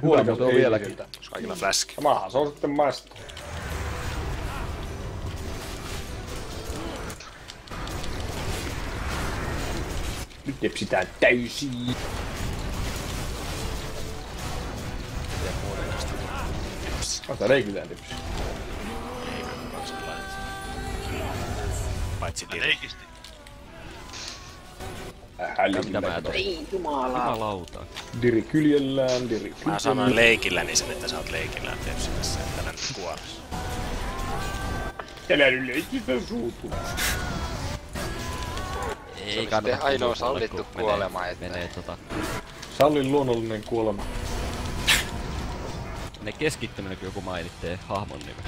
Huolimatta on vieläkin. Jos kaikilla fläski. Samahan se on sitten maista. Nyt tepsitään täysiin. Ota leikitään tepsi. Paitsi Leikisti. Ei jumalauta. Diri kyljellään, diri Mä kyljellään. sanoin leikillä, niin sen, että sä oot leikillään tepsimässä, että älä nyt kuoles. Älä nyt leikistä suutu. Ei kannata ainoa sallittu kuolema, että... menee Sallin luonnollinen kuolema. Ne keskittyminen, kun joku mainitsee hahmon nimen.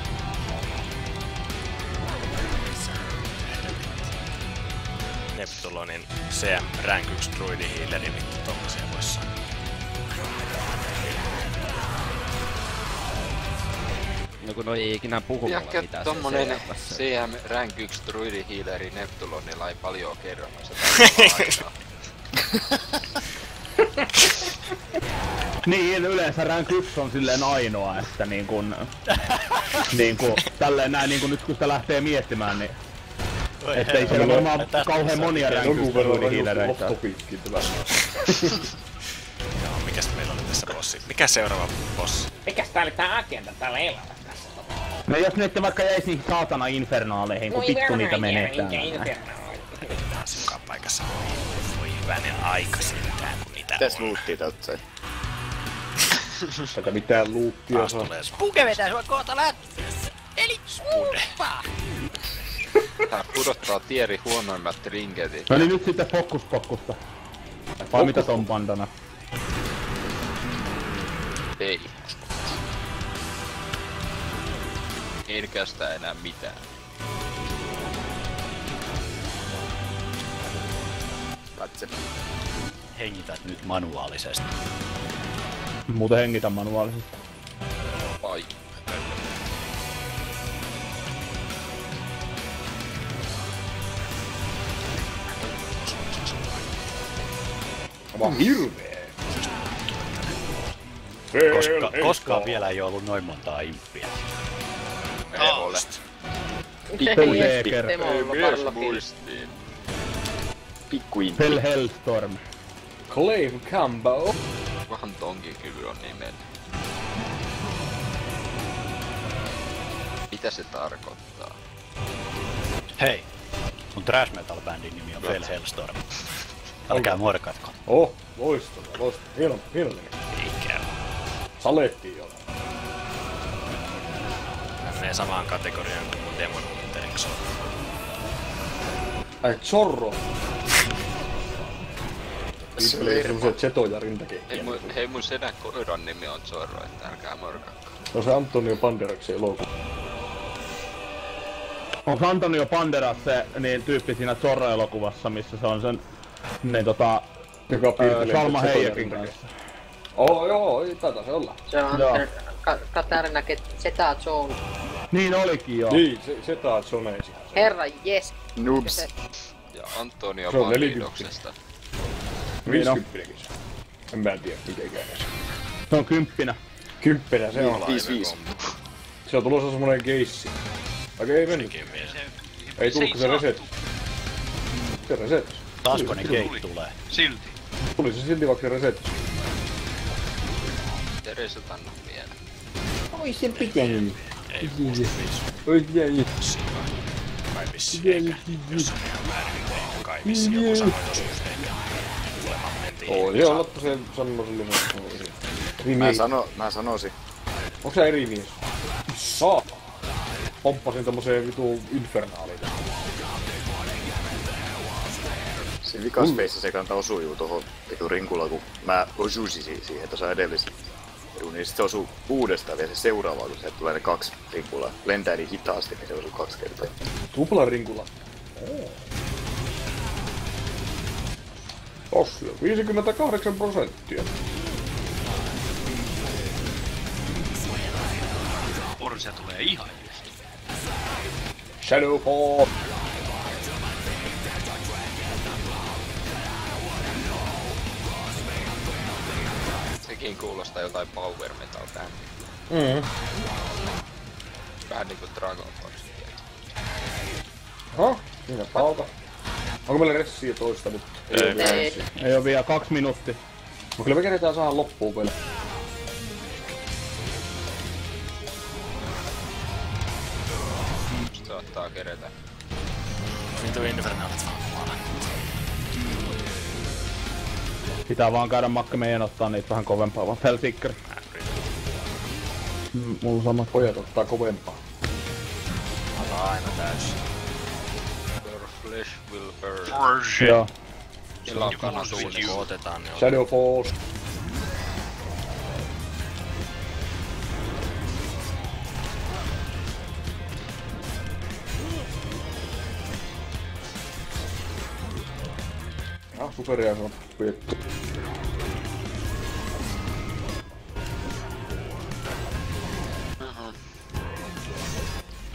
Neptulonin CM Rank 1 druidi healeri vittu tommosia vois sanoa. No kun noi ei ikinä puhu mulle mitään sen tommonen CM:ssä. CM Rank 1 druidi healeri Neptulonilla ei paljon kerro noissa aikaa. Niin, yleensä rank 1 on silleen ainoa, että niinku tälleen näin niinku nyt kun sitä lähtee miettimään, niin ettei siellä varmaan kauhean monia rank 1 druidihiilereitä. Joo, mikäs meillä oli tässä bossi? Mikä seuraava bossi? Mikäs tää oli tää agenda täällä elää tässä? No jos ne vaikka jäis niihin saatana infernaaleihin, kun vittu niitä menetään. Taas joka paikassa voi hyvänen aika sentään, kun niitä Mitäs on. luuttia täältä sai? Tätä mitään luuttia Taas saa. tulee Puke vetää sua kohta Eli spudepaa! Tää pudottaa tieri huonoimmat trinketit. No niin nyt sitten fokkuspokkusta. Vai mitä ton pandana? Ei. En kästä enää mitään. Katse. Hengität nyt manuaalisesti. Muuten hengitän manuaalisesti. Vai. Aivan hirveä. Koskaan vielä ei ollut noin montaa imppiä. Ei ole. Pelheeker. Ei mies muistiin. Pikkuin. Fell Hellstorm. Claim combo. Kuhan tonkin kyvy on nimen. Mitä se tarkoittaa? Hei, mun thrash metal bandin nimi on Fell Hellstorm. Älkää morkatko. Oh, loistavaa, loistavaa. Hieno nimi. Eikä. Salettiin jo. Menee samaan kategoriaan kuin mun Demon Hunterin Zorro. Ai Zorro. Se Oli oli semmosia Zetoja rintakehkiä. Hei mun sedän koiran nimi on Zorro, että älkää morkakko. No se Antonio Banderaksen elokuva. Onko Antonio Banderas se niin, tyyppi siinä Zorro-elokuvassa, missä se on sen niin Joka piirtelee Salma Zetoja Hayekin rintakehkiä. kanssa. Joo, taitaa se olla. Se on Joo. Katarina Zeta Jones. Niin olikin joo. Niin, se taas Joneesi. Herra jes. Noobs. Ja Antonio Se on Bandidoksesta. 50 se. En mä tiedä mitenkään edes. Se on 10. 10 se on. 5-5. Se on tulossa semmonen keissi. Vaikka ei mennyt. Ei tullut se reset. Se reset. Taasko ne gate tulee? Silti. Tuli se silti vaikka se reset. Tereset anna vielä. Oi sen pitänyt. Ei muista Oi jäi. kai vissiin eikä. Jos on ihan väärin, niin ei kai vissiin joku sanoi joskus eikä. Tulemaan mentiin. Oi joo, Lotta se sanoo Mä sanoisin. Onks sä eri mies? Saa. Pomppasin tommoseen vitu infernaaliin. Se vikaspeissa se kantaa osuu tohon vitu rinkulla, kun mä osuisin siihen tuossa edellistä. Niin sit se osuu uudestaan vielä se seuraava, kun sieltä tulee ne 2 rinkulaa. Lentää niin hitaasti, niin se osuu 2 kertaa. Tupla rinkula. Tossa 58%. Orsia tulee ihan just. Shadowfall. nimikin kuulostaa jotain power metal bändiä. Vähän niinku Dragon Force. Oho, siinä pauta. Onko meillä ressiä toista nyt? Ei oo vielä 2 minuuttia. Mut kyllä me keretään saada loppuun vielä. Saattaa kerätä. Vitu Infernaalit vaan puolella. Pitää vaan käydä makke meidän ottaa niitä vähän kovempaa vaan Hellseeker. Mulla samat. Pojat ottaa kovempaa. Ota aina täysin. Your flesh will burn. Joo. Sillä on kanatuun. Kun otetaan, niin Shadow Falls. Superia on pyydetty.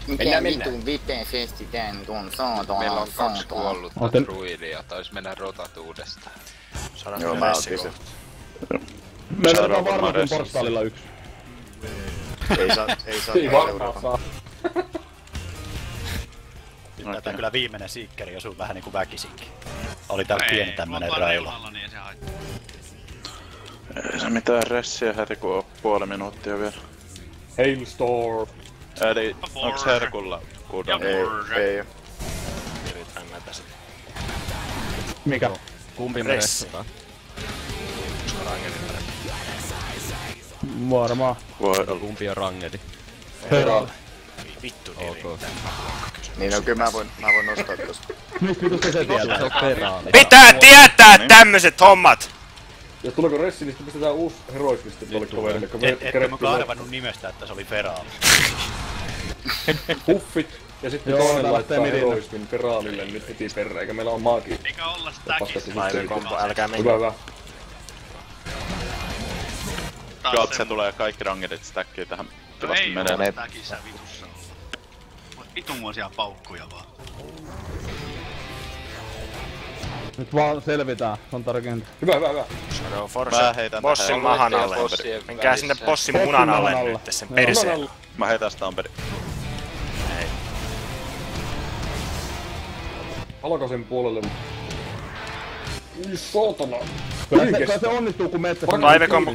Mikä vitun vipefesti tän tuon saatana. Meillä on 2 kuollutta druidia. Tais mennä rotat uudestaan. saadaan Joo, mä otin sen. Meillä on varmaan portaalilla 1. Ei saa Ei varmaan saa. Nyt tää kyllä viimeinen siikkeri osuu vähän niinku väkisinkin. Oli tää pieni tämmönen raila. Niin se haittaa. Ei se mitään ressiä heti kun on puoli minuuttia vielä. Hailstorm. Eli onks herkulla cooldown? Ei oo. Yritän näitä sit. Mikä? Kumpi me ressataan? Varmaan. Kumpi on rangedi? Herra. Vittu Niin no kyllä mä voin nostaa tosta. Mistä vitusta se tietää? Pitää tietää tämmöset hommat! Ja tuleeko ressi, niin pistetään uusi heroislisti tuolle kaverille. Etkö mä arvannut nimestä, että se oli Feraali? Buffit. Ja sitten toinen laittaa heroismin Feraalille nyt heti perään, eikä meillä on maagi. Eikä olla stackissa. Laivikompo, älkää mennä. Hyvä. Katse tulee kaikki rangedit stackiin tähän. No ei oo stackissa vitussa. Vitunmoisia paukkuja vaan. Nyt vaan selvitään, se on tärkeintä. Hyvä. Shadow Force. Bossin mahan alle. Menkää sinne bossin munan alle nyt sen perseen. Mä heitän sitä Amperi. Alkaisen puolelle. Ui saatana. Kyllä se onnistuu kun metsässä.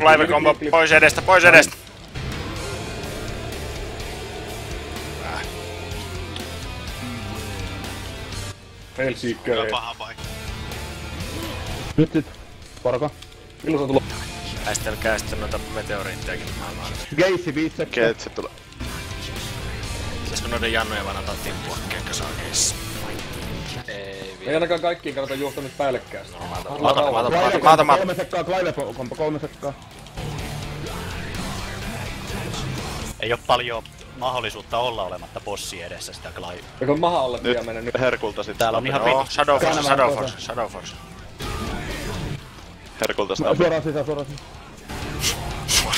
Laivekombo, pois edestä, pois edestä! Hellseeker. Kyllä paha paikka. Nyt sit. Porko. Milloin se tulee? Väistelkää sitten noita meteoriittejakin maailmaan. Geissi 5 sekkaa. Keet se tulee. Pitäisikö noiden jannoja vaan antaa tippua keikkasaa keissä? Ei ainakaan kaikkiin kannata juosta nyt päällekkäin. Maata. 3 sekkaa, Clive-kompo 3 sekkaa. Ei oo paljon mahdollisuutta olla olematta bossi edessä sitä Clive. Eikö maha alle pian mennä nyt? Herkulta sit. Täällä on ihan Joo, Shadow Force. Herkulta sitä. Suoraan sisään.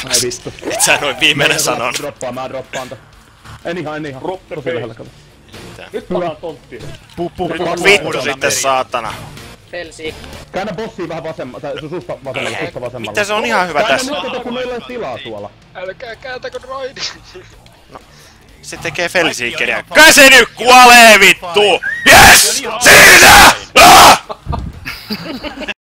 Ai vittu. Et sä noin viimeinen sanon. Mä droppaan tän. En ihan. Tosi lähellä kato. Nyt palaan tonttiin. Nyt vittu sitten saatana. Felsi. Käännä bossiin vähän vasemmalle, tai susta vasemmalle. Mitä se on ihan hyvä tässä? Käännä kun meillä ei ole tilaa tuolla. Älkää kääntäkö droidi. Se tekee Felseekeria. Kai se nyt kuolee vittu! Yes! Siinä!